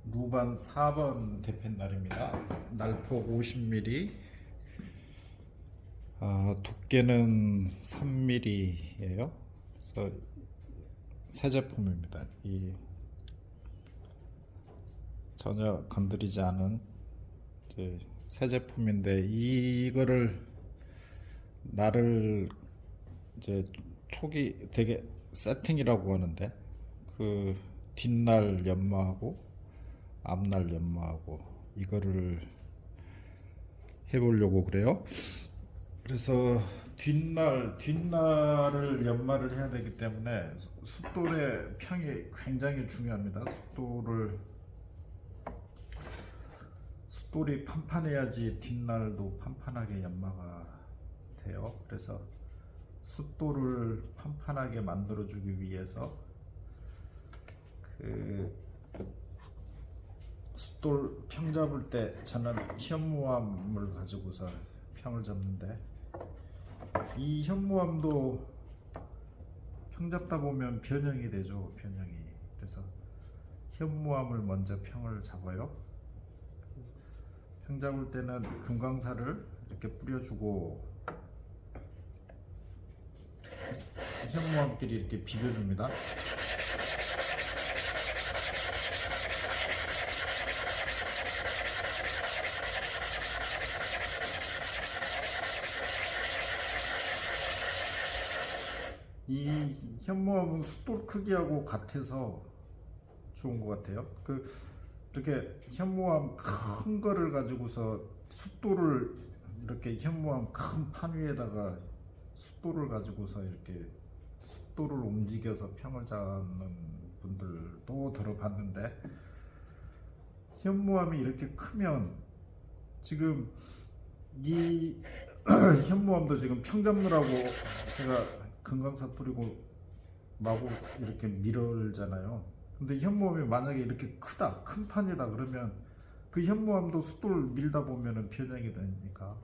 루반 4번 대패 날입니다. 날폭 50mm, 두께는 3mm예요. 그래서 새 제품입니다. 이 전혀 건드리지 않은 이제 새 제품인데, 이거를 날을 이제 초기 되게 세팅이라고 하는데, 그 뒷날 연마하고 앞날 연마하고 이거를 해보려고 그래요. 그래서 뒷날을 연마를 해야 되기 때문에 숫돌의 평이 굉장히 중요합니다. 숫돌이 판판해야지 뒷날도 판판하게 연마가 돼요. 그래서 숫돌을 판판하게 만들어주기 위해서 그 숫돌 평 잡을 때 저는 현무암을 가지고서 평을 잡는데, 이 현무암도 평 잡다 보면 변형이 되죠. 변형이. 그래서 현무암을 먼저 평을 잡아요. 평 잡을 때는 금강사를 이렇게 뿌려주고 현무암끼리 이렇게 비벼줍니다. 이 현무암은 숫돌 크기하고 같아서 좋은 것 같아요. 이렇게 현무암 큰 거를 가지고서 숫돌을 이렇게 현무암 큰 판 위에다가 숫돌을 가지고서 이렇게 숫돌을 움직여서 평을 잡는 분들도 들어봤는데, 현무암이 이렇게 크면 지금 이 현무암도 지금 평 잡느라고 제가 금강사 뿌리고 마구 이렇게 밀어잖아요. 근데 현무암이 만약에 이렇게 큰 판이다 그러면 그 현무암도 숫돌 밀다 보면은 변형이 되니까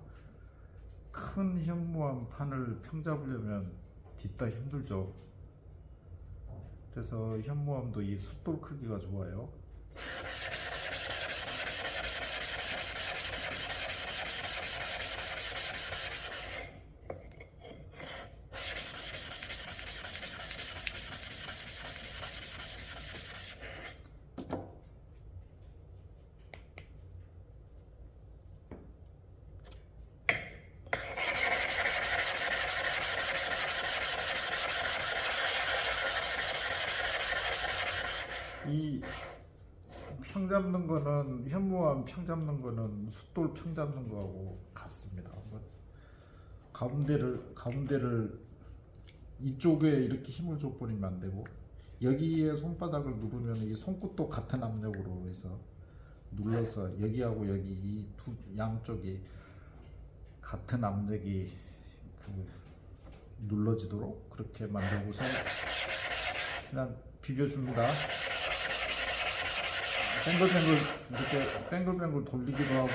큰 현무암 판을 평 잡으려면 딥다 힘들죠. 그래서 현무암도 이 숫돌 크기가 좋아요. 이 평 잡는 거는, 현무암 평 잡는 거는 숫돌 평 잡는 거하고 같습니다. 가운데를 이쪽에 이렇게 힘을 줘 버리면 안 되고, 여기에 손바닥을 누르면 이 손끝도 같은 압력으로 해서 눌러서 여기하고 여기 이 두 양쪽이 같은 압력이 눌러지도록 그렇게 만들고서 그냥 비벼줍니다. 이렇게 뱅글뱅글 돌리기도 하고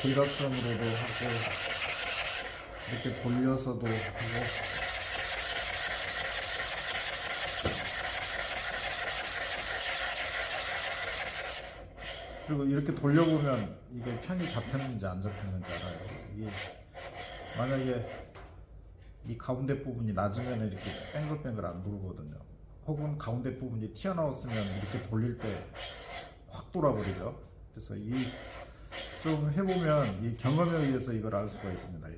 대각선으로도 하고 이렇게 돌려서도 하고, 그리고 이렇게 돌려보면 이게 평이 잡혔는지 안 잡혔는지 알아요. 이게 만약에 이 가운데 부분이 낮으면 이렇게 뱅글뱅글 안 돌거든요. 혹은 가운데 부분이 튀어나왔으면 이렇게 돌릴 때 확 돌아버리죠. 그래서 좀 해보면 이 경험에 의해서 이걸 알 수가 있습니다.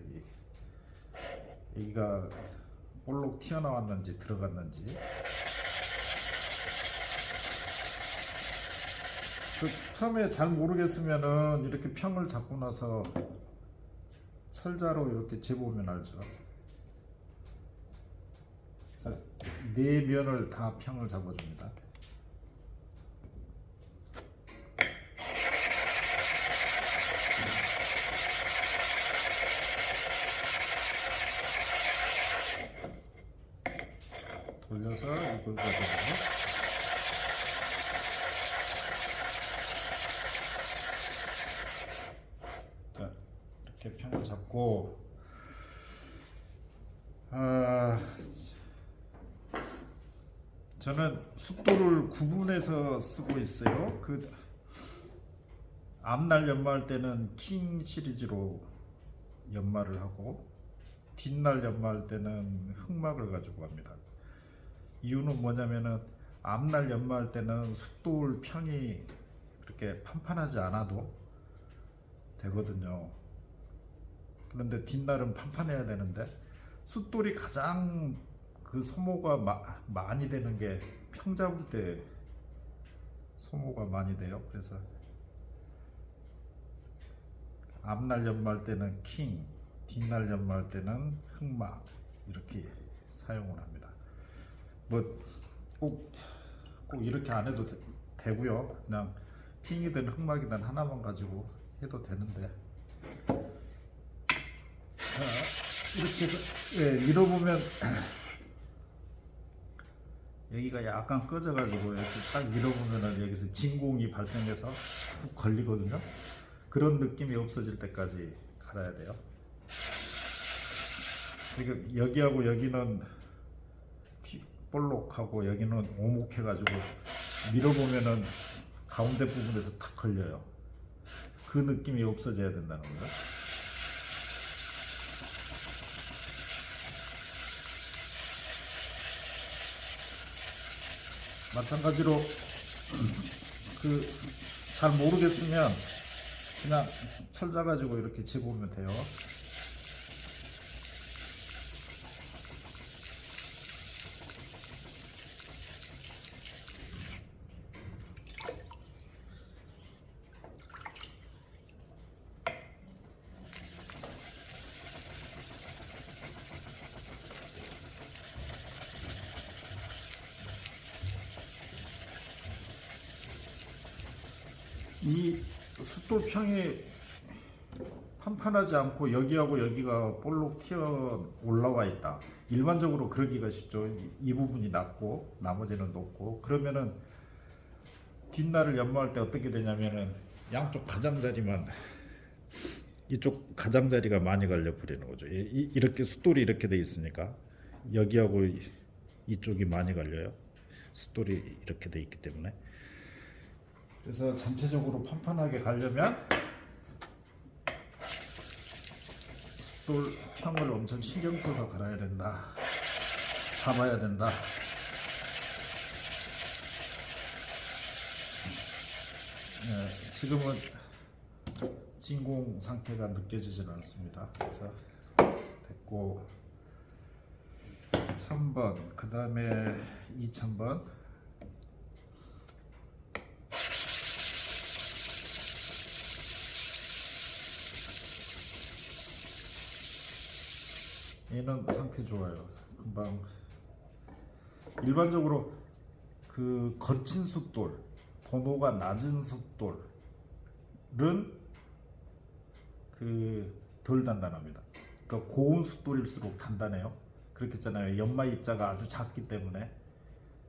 여기가 볼록 튀어나왔는지 들어갔는지. 처음에 잘 모르겠으면은 이렇게 평을 잡고 나서 철자로 이렇게 재보면 알죠. 네 면을 다 평을 잡아줍니다. 돌려서 이걸 가지고 이렇게 평을 잡고, 저는 숫돌을 구분해서 쓰고 있어요. 그 앞날 연마할 때는 킹 시리즈로 연마를 하고 뒷날 연마할 때는 흑막을 가지고 합니다. 이유는 뭐냐면은 앞날 연마할 때는 숫돌 평이 그렇게 판판하지 않아도 되거든요. 그런데 뒷날은 판판해야 되는데 숫돌이 가장 그 소모가 많이 되는 게 평 잡을 때 소모가 많이 돼요. 그래서 앞날 연마할 때는 킹, 뒷날 연마할 때는 흑막 이렇게 사용을 합니다. 뭐 꼭 이렇게 안 해도 되고요. 그냥 킹이든 흑막이든 하나만 가지고 해도 되는데 자, 이렇게 해서 밀어보면 여기가 약간 꺼져가지고 이렇게 딱 밀어보면은 여기서 진공이 발생해서 훅 걸리거든요. 그런 느낌이 없어질 때까지 갈아야 돼요. 지금 여기하고 여기는 볼록하고 여기는 오목해가지고 밀어보면은 가운데 부분에서 탁 걸려요. 그 느낌이 없어져야 된다는 거죠. 마찬가지로 그 잘 모르겠으면 그냥 철자 가지고 이렇게 재보면 돼요. 이 숫돌평이 판판하지 않고 여기하고 여기가 볼록 튀어 올라와 있다. 일반적으로 그러기가 쉽죠. 이 부분이 낮고 나머지는 높고. 그러면은 뒷날을 연마할 때 어떻게 되냐면은 양쪽 가장자리만 이쪽 가장자리가 많이 갈려 버리는 거죠. 이렇게 숫돌이 이렇게 돼 있으니까 여기하고 이쪽이 많이 갈려요. 숫돌이 이렇게 돼 있기 때문에. 그래서 전체적으로 판판하게 가려면 숫돌 평을 엄청 신경 써서 갈아야 된다. 잡아야 된다. 네, 지금은 진공 상태가 느껴지지는 않습니다. 그래서 됐고 1000번 그 다음에 2000번 얘는 상태 좋아요. 금방 일반적으로 그 거친 숫돌, 번호가 낮은 숫돌은 그 덜 단단합니다. 그러니까 고운 숫돌일수록 단단해요. 그렇겠잖아요. 연마 입자가 아주 작기 때문에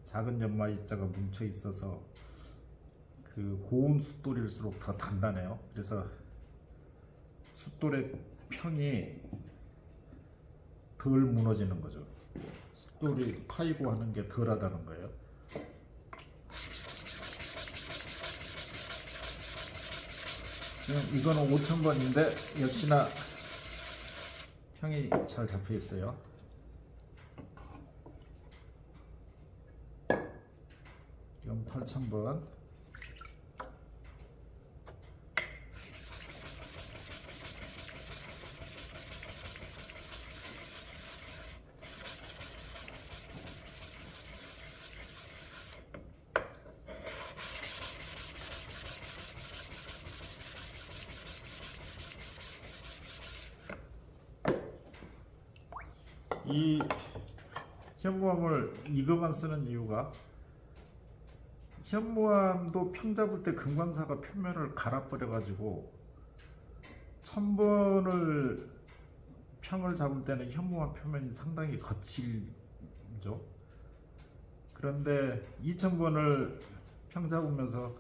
작은 연마 입자가 뭉쳐 있어서 그 고운 숫돌일수록 더 단단해요. 그래서 숫돌의 평이 덜 무너지는 거죠. 숫돌이 파이고 하는 게 덜하다는 거예요. 지금 이거는 5000번인데 역시나 평이 잘 잡혀 있어요. 이건 8000번. 이 현무암을 이거만 쓰는 이유가 현무암도 평 잡을 때 금강사가 표면을 갈아버려 가지고 1000번을 평을 잡을 때는 현무암 표면이 상당히 거칠죠. 그런데 2000번을 평 잡으면서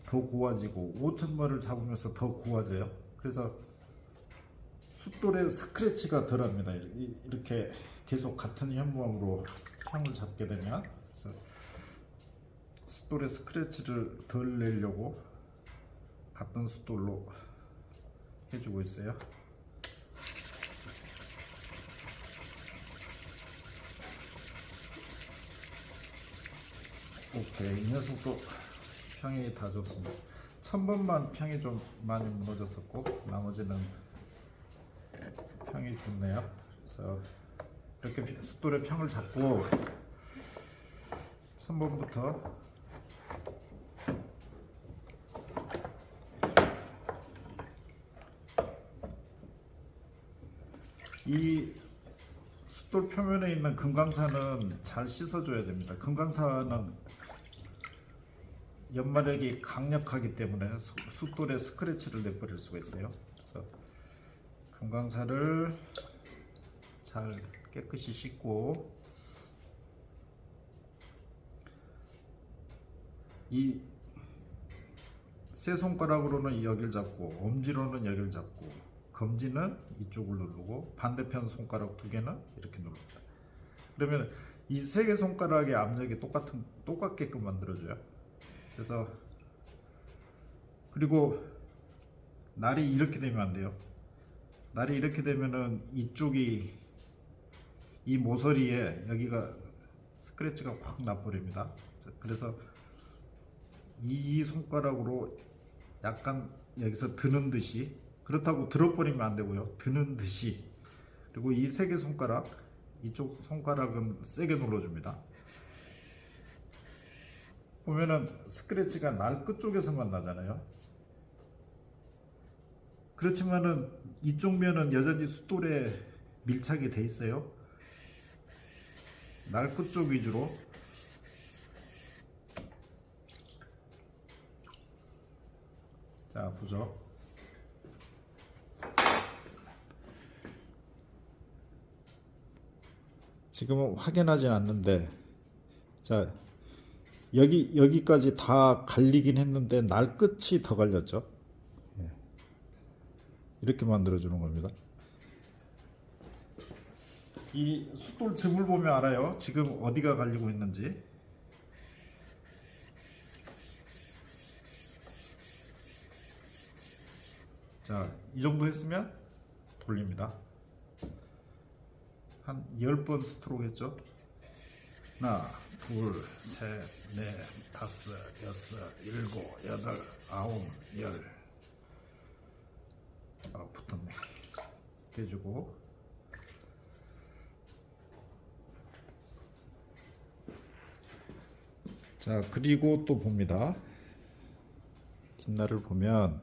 더 고와지고 5000번을 잡으면서 더 고와져요. 그래서 숫돌의 스크래치가 덜합니다. 이렇게 계속 같은 현무암으로 평을 잡게 되면. 그래서 숫돌에 스크래치를 덜 내려고 같은 숫돌로 해주고 있어요. 오케이, 이 녀석도 평이 다 좋습니다. 1000번만 평이 좀 많이 무너졌었고 나머지는 평이 좋네요. 그래서 이렇게 숫돌의 평을 잡고 1000번부터 이 숫돌 표면에 있는 금강산은 잘 씻어줘야 됩니다. 금강산은 연마력이 강력하기 때문에 숫돌에 스크래치를 내버릴 수가 있어요. 그래서 금강산을 잘 깨끗이 씻고 이 세 손가락으로는 여기를 잡고 엄지로는 여기를 잡고 검지는 이쪽을 누르고 반대편 손가락 두 개는 이렇게 누릅니다. 그러면 이 세 개 손가락의 압력이 똑같게끔 만들어줘요. 그래서 그리고 날이 이렇게 되면 안 돼요. 날이 이렇게 되면은 이쪽이 이 모서리에 여기가 스크래치가 확 나버립니다. 그래서 이 손가락으로 약간 여기서 드는 듯이, 그렇다고 들어버리면 안 되고요. 드는 듯이. 그리고 이 세 개 손가락, 이쪽 손가락은 세게 눌러줍니다. 보면은 스크래치가 날 끝쪽에서만 나잖아요. 그렇지만은 이쪽 면은 여전히 숫돌에 밀착이 돼 있어요. 날 끝쪽 위주로. 자, 보죠. 지금은 확연하진 않는데, 자, 여기까지 다 갈리긴 했는데 날 끝이 더 갈렸죠. 이렇게 만들어 주는 겁니다. 이 숫돌 즙을 보면 알아요. 지금 어디가 갈리고 있는지. 자, 이 정도 했으면 돌립니다. 한 10번 스트로크 했죠. 하나, 둘, 셋, 넷, 다섯, 여섯, 일곱, 여덟, 아홉, 열. 붙었네. 해주고. 자, 그리고 또 봅니다. 뒷날을 보면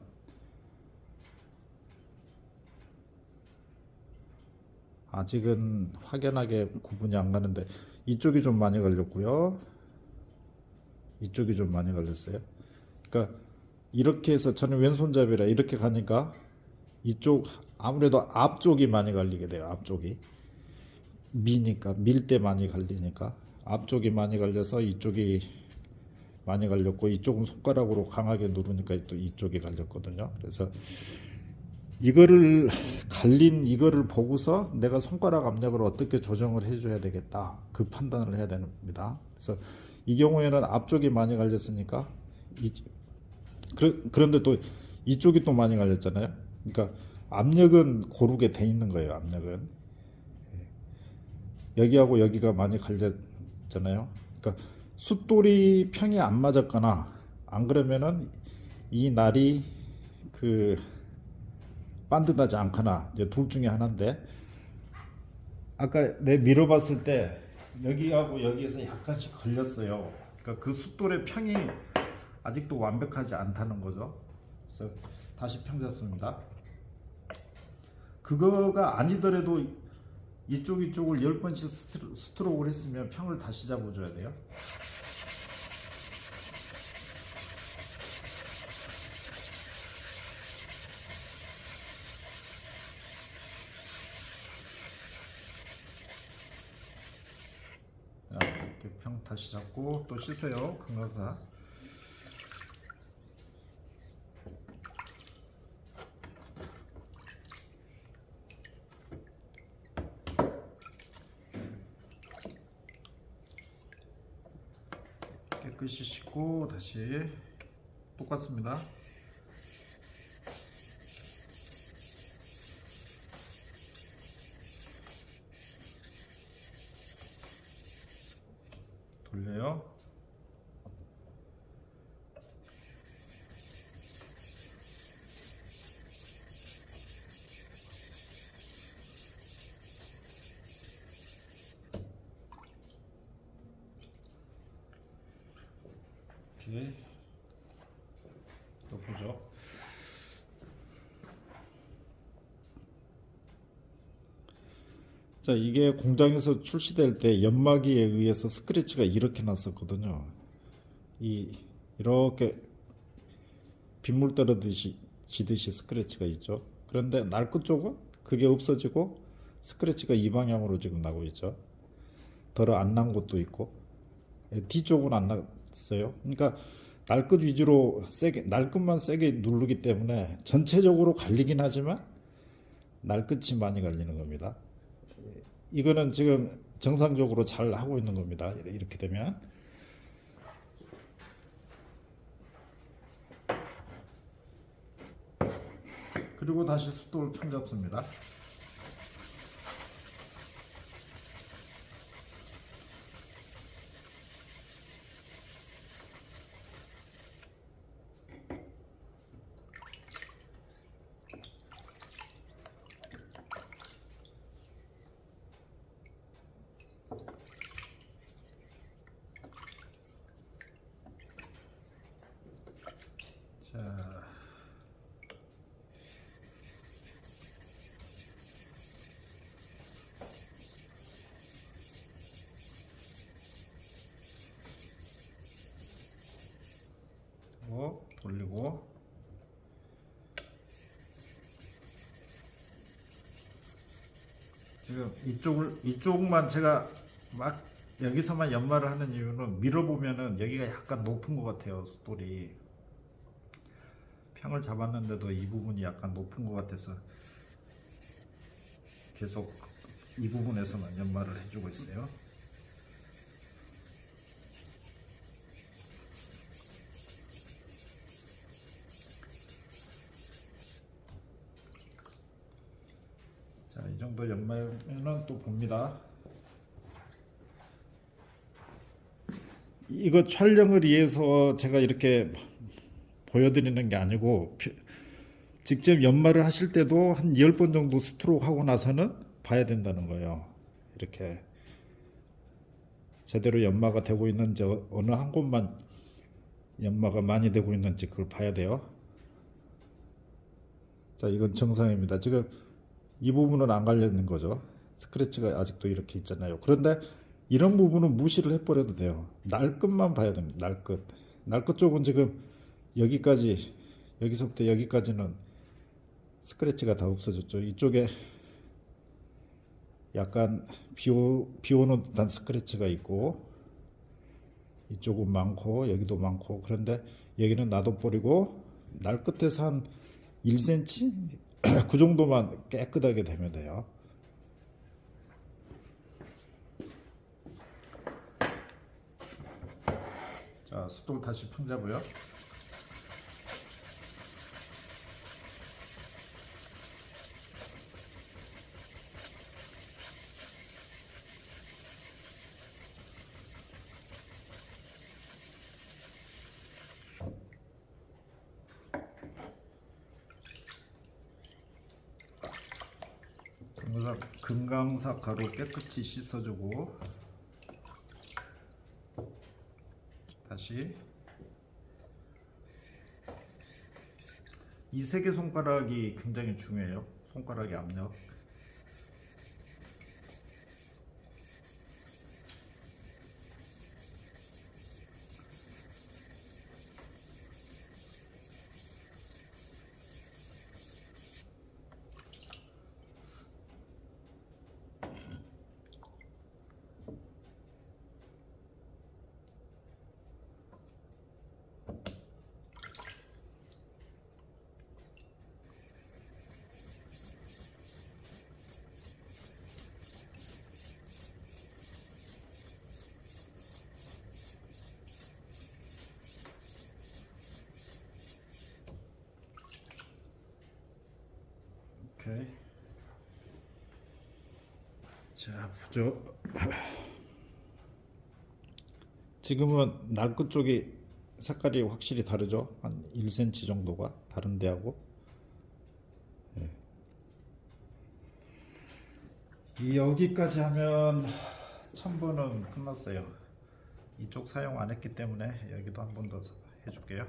아직은 확연하게 구분이 안 가는데 이쪽이 좀 많이 걸렸고요. 이쪽이 좀 많이 걸렸어요. 그러니까 이렇게 해서 저는 왼손잡이라 이렇게 가니까 이쪽 아무래도 앞쪽이 많이 갈리게 돼요. 앞쪽이 미니까 밀 때 많이 갈리니까 앞쪽이 많이 갈려서 이쪽이 많이 갈렸고 이쪽은 손가락으로 강하게 누르니까 또 이쪽이 갈렸거든요. 그래서 이거를 갈린 이거를 보고서 내가 손가락 압력을 어떻게 조정을 해줘야 되겠다, 그 판단을 해야 됩니다. 그래서 이 경우에는 앞쪽이 많이 갈렸으니까 그런데 또 이쪽이 또 많이 갈렸잖아요. 그러니까 압력은 고르게 돼 있는 거예요. 압력은 여기하고 여기가 많이 갈렸잖아요. 그러니까 숫돌이 평이 안 맞았거나 안 그러면은 이 날이 반듯하지 않거나 둘 중에 하나인데, 아까 내 밀어봤을 때 여기하고 여기에서 약간씩 걸렸어요. 그러니까 그 숫돌의 평이 아직도 완벽하지 않다는 거죠. 그래서 다시 평 잡습니다. 그거가 아니더라도 이쪽을 10번씩 스트로크를 했으면 평을 다시 잡아줘야 돼요. 이렇게 평 다시 잡고 또 씻어요. 금강사. 깨끗이 씻고 다시 똑같습니다. 돌려요. 이렇게 또 보죠. 자, 이게 공장에서 출시될 때 연마기에 의해서 스크래치가 이렇게 났었거든요. 이렇게 빗물 떨어지듯이 스크래치가 있죠. 그런데 날 끝 쪽은 그게 없어지고 스크래치가 이 방향으로 지금 나고 있죠. 덜어 안 난 곳도 있고 뒤쪽은 안 났어요. 그러니까 날 끝 위주로 세게, 날 끝만 세게 누르기 때문에 전체적으로 갈리긴 하지만 날 끝이 많이 갈리는 겁니다. 이거는 지금 정상적으로 잘 하고 있는 겁니다. 이렇게 되면 그리고 다시 숫돌을 편 잡습니다. 자, 돌리고 지금 이쪽만 제가 막 여기서만 연마를 하는 이유는 밀어보면은 여기가 약간 높은 것 같아요. 숫돌이 평을 잡았는데도 이 부분이 약간 높은 것 같아서 계속 이 부분에서만 연마를 해주고 있어요. 자, 이 정도 연마면은 또 봅니다. 이거 촬영을 위해서 제가 이렇게 보여드리는 게 아니고 직접 연마를 하실 때도 한 10번 정도 스트로크 하고 나서는 봐야 된다는 거예요. 이렇게 제대로 연마가 되고 있는지, 어느 한 곳만 연마가 많이 되고 있는지 그걸 봐야 돼요. 자, 이건 정상입니다. 지금 이 부분은 안 갈려 있는 거죠. 스크래치가 아직도 이렇게 있잖아요. 그런데 이런 부분은 무시를 해버려도 돼요. 날 끝만 봐야 됩니다. 날 끝. 날 끝 쪽은 지금 여기까지, 여기서부터 여기까지는 스크래치가 다 없어졌죠. 이쪽에 약간 비오는 듯한 스크래치가 있고, 이쪽은 많고 여기도 많고, 그런데 여기는 놔둬버리고 날 끝에서 한 1cm 그 정도만 깨끗하게 되면 돼요. 자, 숫돌 다시 평잡고요. 금강석 가루 깨끗이 씻어주고 다시 이 세 개 손가락이 굉장히 중요해요. 손가락의 압력. 오케이. 자, 보죠. 지금은 날 끝 쪽이 색깔이 확실히 다르죠. 한 1cm 정도가 다른 데하고. 예. 이 여기까지 하면 1000번은 끝났어요. 이쪽 사용 안 했기 때문에 여기도 한 번 더 해줄게요.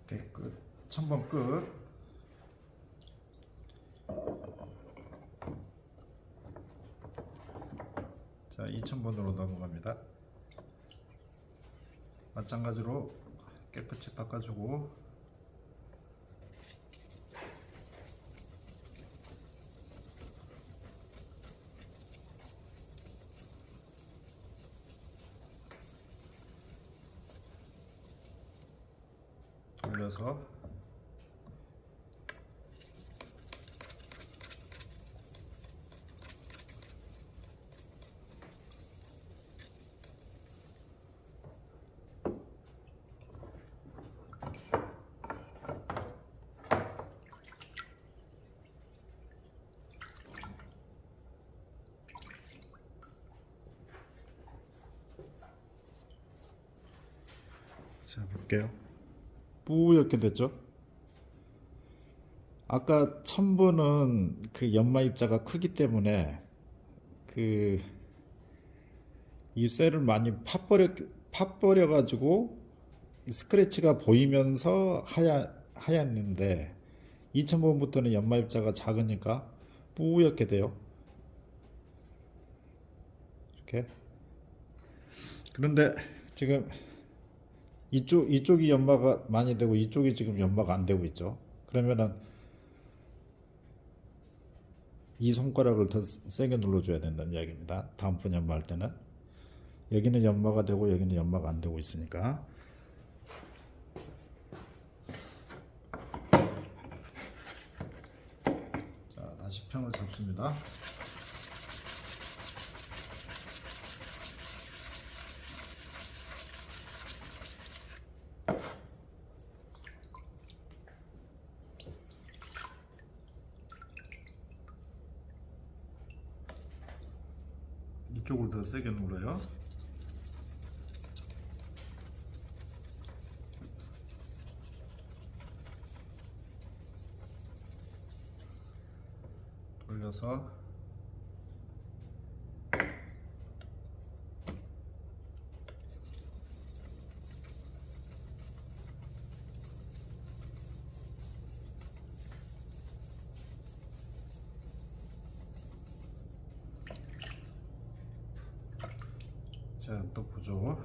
오케이, 끝. 1000번 끝. 자, 2000번으로 넘어갑니다. 마찬가지로 깨끗이 닦아주고 돌려서 자, 볼게요. 뿌옇게 됐죠? 아까 1000번은 그 연마 입자가 크기 때문에 그 이 쇠를 많이 팥버려 가지고 스크래치가 보이면서 하얗는데 2000번부터는 연마 입자가 작으니까 뿌옇게 돼요. 이렇게. 그런데 지금 이쪽이 연마가 많이 되고 이쪽이 지금 연마가 안 되고 있죠. 그러면은 이 손가락을 더 세게 눌러줘야 된다는 이야기입니다. 다음번 연마할 때는 여기는 연마가 되고 여기는 연마가 안 되고 있으니까. 자, 다시 평을 잡습니다. 이쪽을 더 세게 눌러요. 돌려서 자, 또 보죠.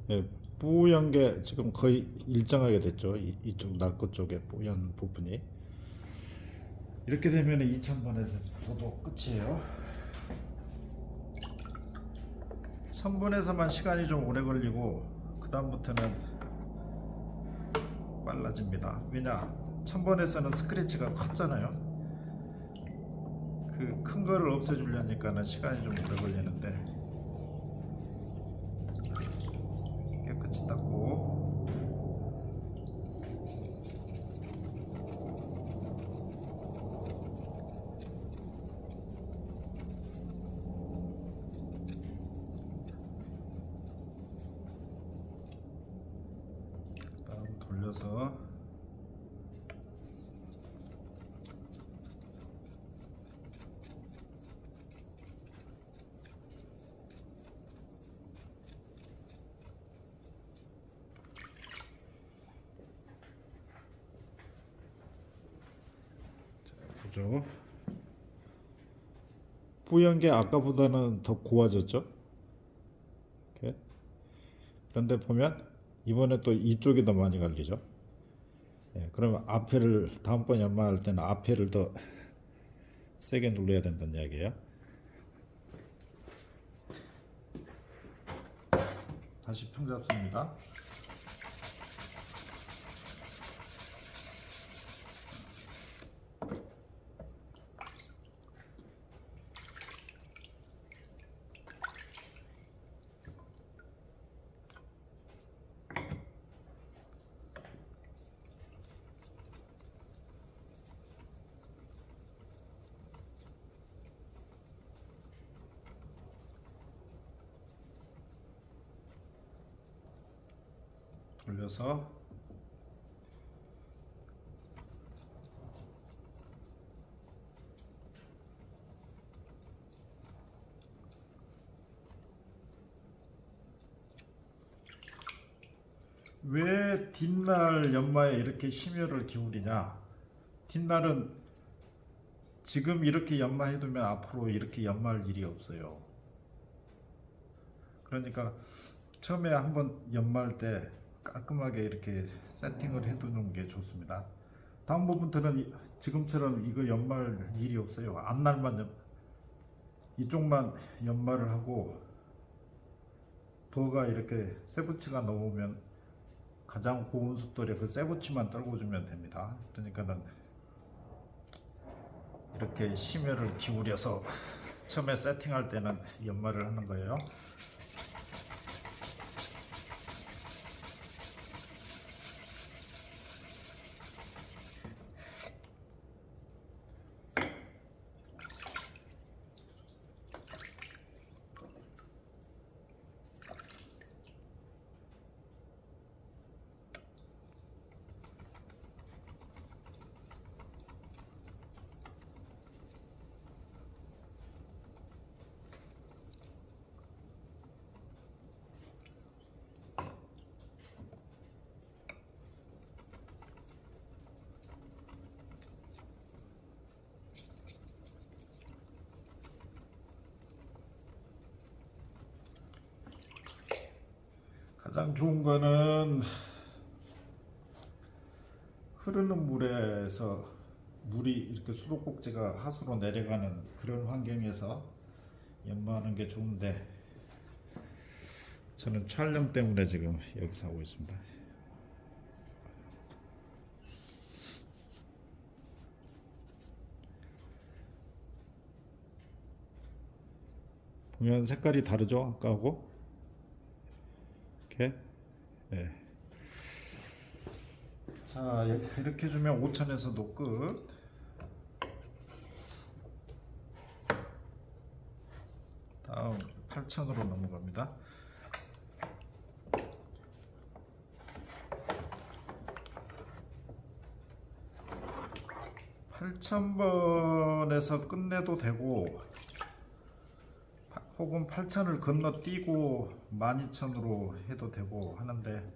예, 뿌연 게 지금 거의 일정하게 됐죠. 이쪽 날것 쪽에 뿌연 부분이. 이렇게 되면 2000번에서도 끝이에요. 1000번에서만 시간이 좀 오래 걸리고 그 다음부터는 빨라집니다. 왜냐? 1000번에서는 스크래치가 컸잖아요. 그 큰 거를 없애주려니까는 시간이 좀 오래 걸리는데 깨끗이 닦고 다음 돌려서 보죠. 뿌연 게 아까보다는 더 고와졌죠. 이렇게. 그런데 보면 이번에 또 이쪽이 더 많이 갈리죠. 예, 그러면 앞에를 다음번 연마할 때는 앞에를 더 세게 눌러야 된다는 이야기예요. 다시 평잡습니다. 돌려서 왜 뒷날 연마에 이렇게 심혈을 기울이냐? 뒷날은 지금 이렇게 연마해두면 앞으로 이렇게 연마할 일이 없어요. 그러니까 처음에 한번 연마할 때 깔끔하게 이렇게 세팅을 해두는 게 좋습니다. 다음 부분들은 지금처럼 이거 연마할 일이 없어요. 앞날만 이쪽만 연마를 하고 버가 이렇게 세부치가 넘으면 가장 고운 숫돌에 그 세부치만 떨궈주면 됩니다. 그러니까는 이렇게 심혈을 기울여서 처음에 세팅할 때는 연마를 하는 거예요. 가장 좋은 거는 흐르는 물에서 물이 이렇게 수도꼭지가 하수로 내려가는 그런 환경에서 연마하는 게 좋은데 저는 촬영 때문에 지금 여기서 하고 있습니다. 보면 색깔이 다르죠? 아까하고 이렇게. 네. 자, 이렇게 주면 5천에서도 끝. 다음 8천으로 넘어갑니다. 8,000번에서 끝내도 되고 혹은 8,000을 건너뛰고 12,000으로 해도 되고 하는데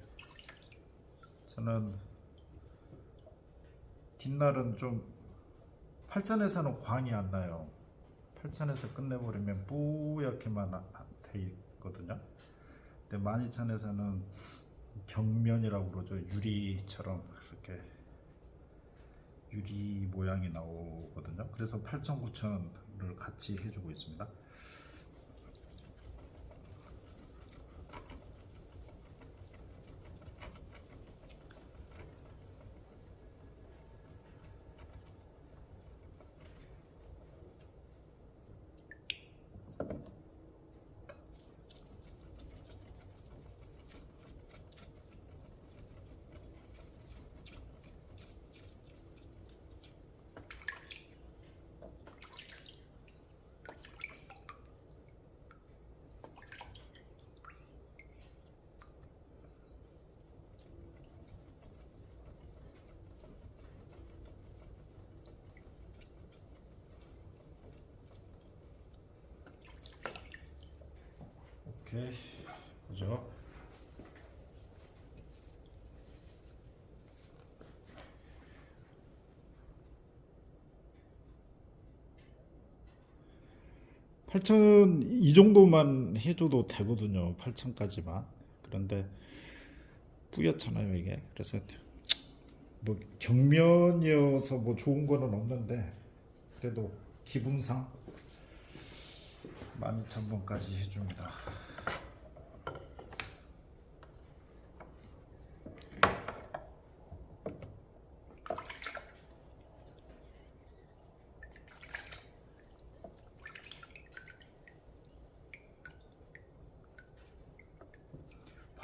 저는 뒷날은 좀 8,000에서는 광이 안 나요. 8,000에서 끝내버리면 뿌옇게만 돼 있거든요. 근데 12,000에서는 경면이라고 그러죠. 유리처럼 이렇게 유리 모양이 나오거든요. 그래서 8,000, 9,000을 같이 해주고 있습니다. 오케이, 그죠? (8,000) 이 정도만 해줘도 되거든요. 8,000까지만. 그런데 뿌옇잖아요 이게. 그래서 뭐 경면이어서 뭐 좋은 거는 없는데 그래도 기분상 12,000번까지 해줍니다.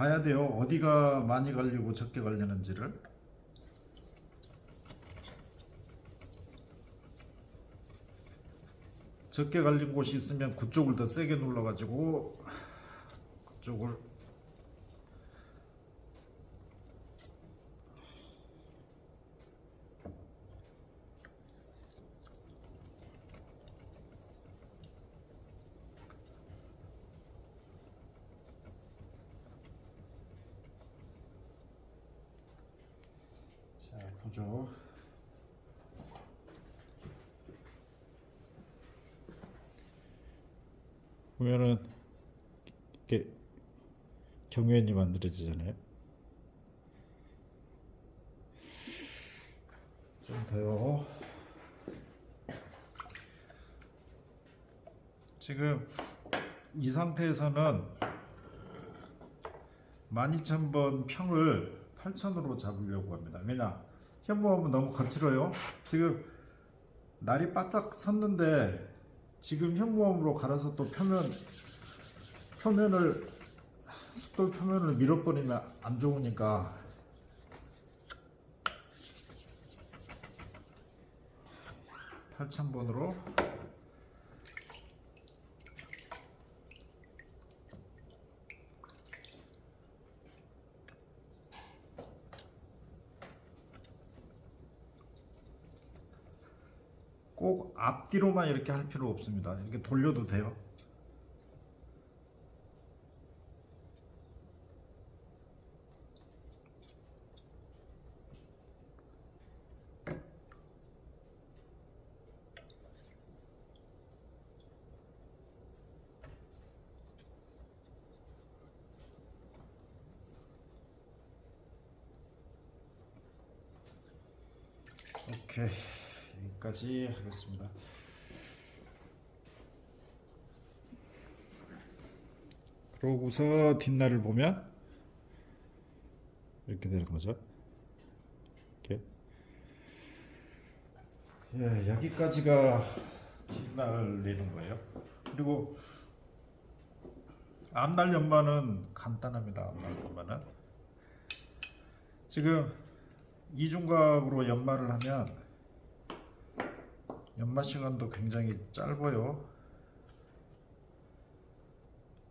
봐야 돼요. 어디가 많이 갈리고 적게 갈리는지를. 적게 갈린 곳이 있으면 그쪽을 더 세게 눌러가지고 그쪽을 자 보죠. 보면은 이렇게 경련이 만들어지잖아요. 좀 더요. 지금 이 상태에서는 12,000번 평을 8,000으로 잡으려고 합니다. 왜냐? 현무암은 너무 거칠어요. 지금 날이 바짝 섰는데 지금 현무암으로 갈아서 또 표면을 숫돌 표면을 밀어버리면 안 좋으니까 (8,000번으로) 꼭 앞뒤로만 이렇게 할 필요 없습니다. 이렇게 돌려도 돼요. 오케이, 여기까지 하겠습니다. 그러고서 뒷날을 보면 이렇게 되는 거죠. 이렇게. 예, 여기까지가 뒷날 내는 거예요. 그리고 앞날 연마는 간단합니다. 앞날 연마는 지금 이중각으로 연마를 하면 연마 시간도 굉장히 짧아요.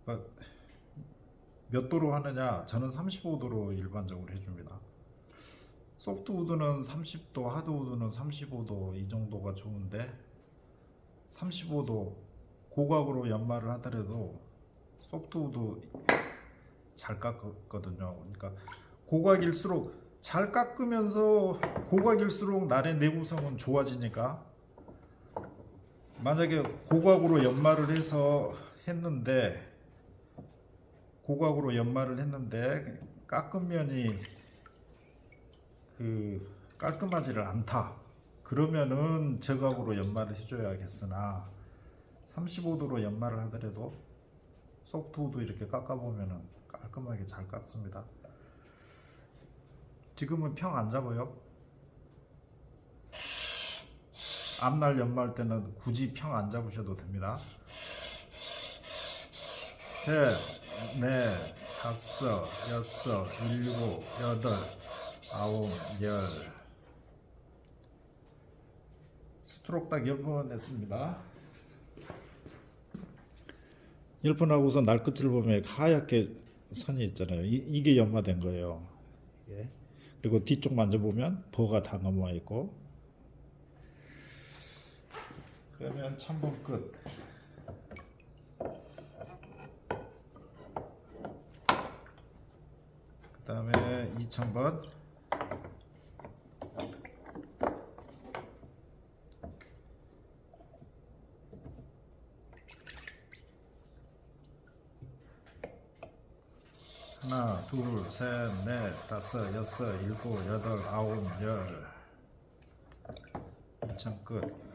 그러니까 몇 도로 하느냐? 저는 35도로 일반적으로 해줍니다. 소프트우드는 30도, 하드우드는 35도 이 정도가 좋은데 35도 고각으로 연마를 하더라도 소프트우드 잘 깎거든요. 그러니까 고각일수록 잘 깎으면서 고각일수록 날의 내구성은 좋아지니까 만약에 고각으로 연마를 해서 했는데 깎은 면이 깔끔하지를 않다. 그러면은 저각으로 연마를 해줘야겠으나 35도로 연마를 하더라도 소프트우드 이렇게 깎아보면은 깔끔하게 잘 깎습니다. 지금은 평 안 잡아요. 앞날 연마할 때는 굳이 평 안 잡으셔도 됩니다. 셋, 넷, 다섯, 여섯, 일곱, 여덟, 아홉, 열. 스트로크 딱 10번 했습니다. 10번 하고서 날 끝을 보면 하얗게 선이 있잖아요. 이게 연마된 거예요. 예. 그리고 뒤쪽 만져보면 버가 다 넘어와 있고. 그러면 1000번 끝. 그 다음에 2000번. 하나, 둘, 셋, 넷, 다섯, 여섯, 일곱, 여덟, 아홉, 열. 2000 끝.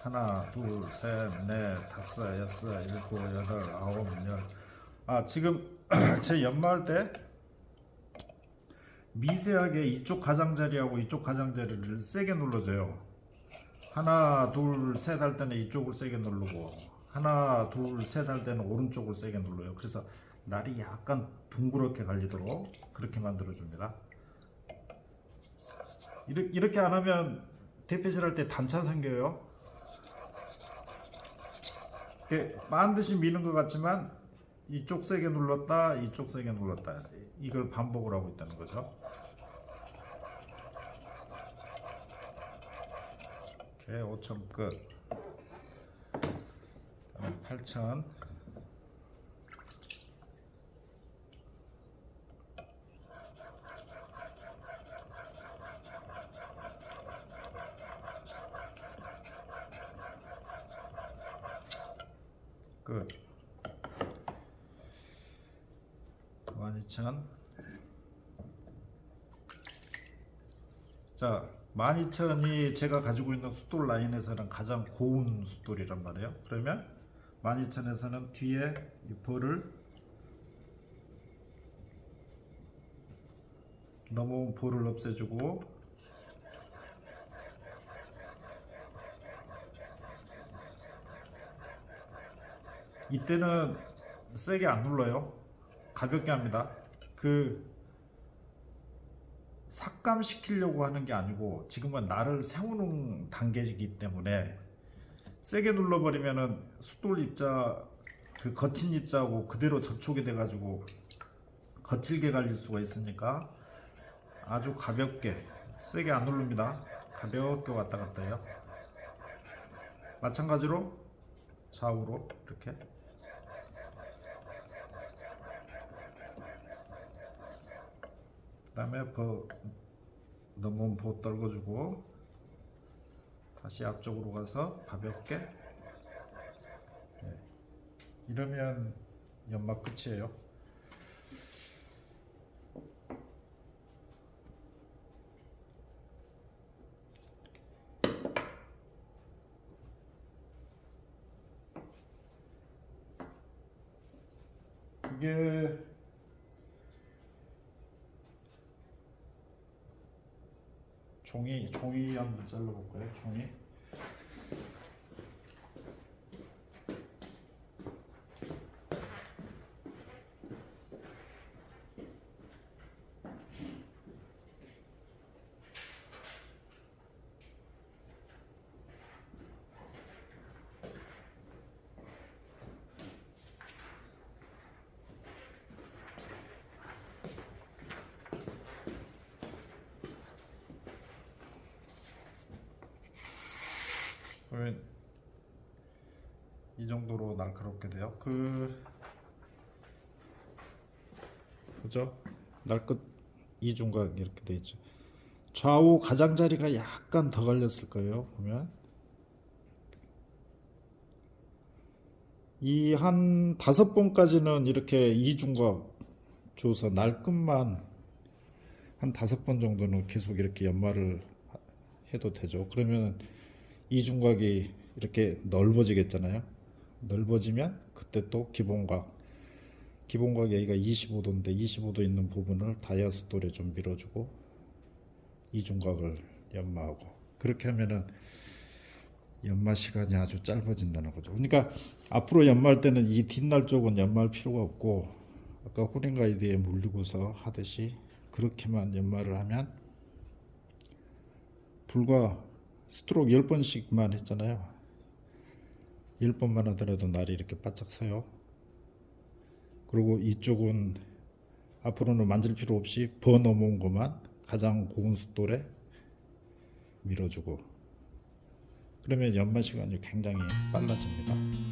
하나, 둘, 셋, 넷, 다섯, 여섯, 일곱, 여덟, 아홉, 열. 지금 제 연마할 때 미세하게 이쪽 가장자리하고 이쪽 가장자리를 세게 눌러줘요. 하나 둘 셋 할 때는 이쪽을 세게 누르고 하나 둘 셋 할 때는 오른쪽을 세게 눌러요. 그래서 날이 약간 둥그렇게 갈리도록 그렇게 만들어 줍니다. 이렇게 안 하면 대패질 할 때 단차 생겨요. 반드시 미는 것 같지만 이쪽 세게 눌렀다 이쪽 세게 눌렀다 이걸 반복을 하고 있다는 거죠. 오케이, 5천 끝. 8천. 끝. 12,000. 자, 12,000이 제가 가지고 있는 숫돌 라인에서는 가장 고운 숫돌이란 말이에요. 그러면 12,000에서는 뒤에 이 볼을 넘어온 볼을 없애주고 이때는 세게 안 눌러요. 가볍게 합니다. 삭감시키려고 하는 게 아니고 지금은 날을 세우는 단계이기 때문에 세게 눌러버리면은 숫돌 입자 거친 입자하고 그대로 접촉이 돼가지고 거칠게 갈릴 수가 있으니까 아주 가볍게 세게 안 누릅니다. 가볍게 왔다 갔다 해요. 마찬가지로 좌우로 이렇게 그 다음에 넘어온 보 떨궈주고 다시 앞쪽으로 가서 가볍게 이러면 연막 끝이에요. 이게 종이 한번 잘라볼까요? 종이. 그러면 이 정도로 날카롭게 돼요. 그죠? 날끝 이중각 이렇게 돼 있죠. 좌우 가장자리가 약간 더 갈렸을 거예요. 보면 이 한 5번까지는 이렇게 이중각 줘서 날끝만 한 5번 정도는 계속 이렇게 연마를 해도 되죠. 그러면 이중각이 이렇게 넓어지겠잖아요. 넓어지면 그때 또 기본각 여기가 25도인데 25도 있는 부분을 다이아 숫돌에 좀 밀어주고 이중각을 연마하고 그렇게 하면은 연마 시간이 아주 짧아진다는 거죠. 그러니까 앞으로 연마할 때는 이 뒷날 쪽은 연마할 필요가 없고 아까 호링 가이드에 물리고서 하듯이 그렇게만 연마를 하면 불과 스트로크 10번씩만 했잖아요. 10번만 하더라도 날이 이렇게 바짝 서요. 그리고 이쪽은 앞으로는 만질 필요 없이 버 넘어온 것만 가장 고운 숫돌에 밀어주고 그러면 연마 시간이 굉장히 빨라집니다.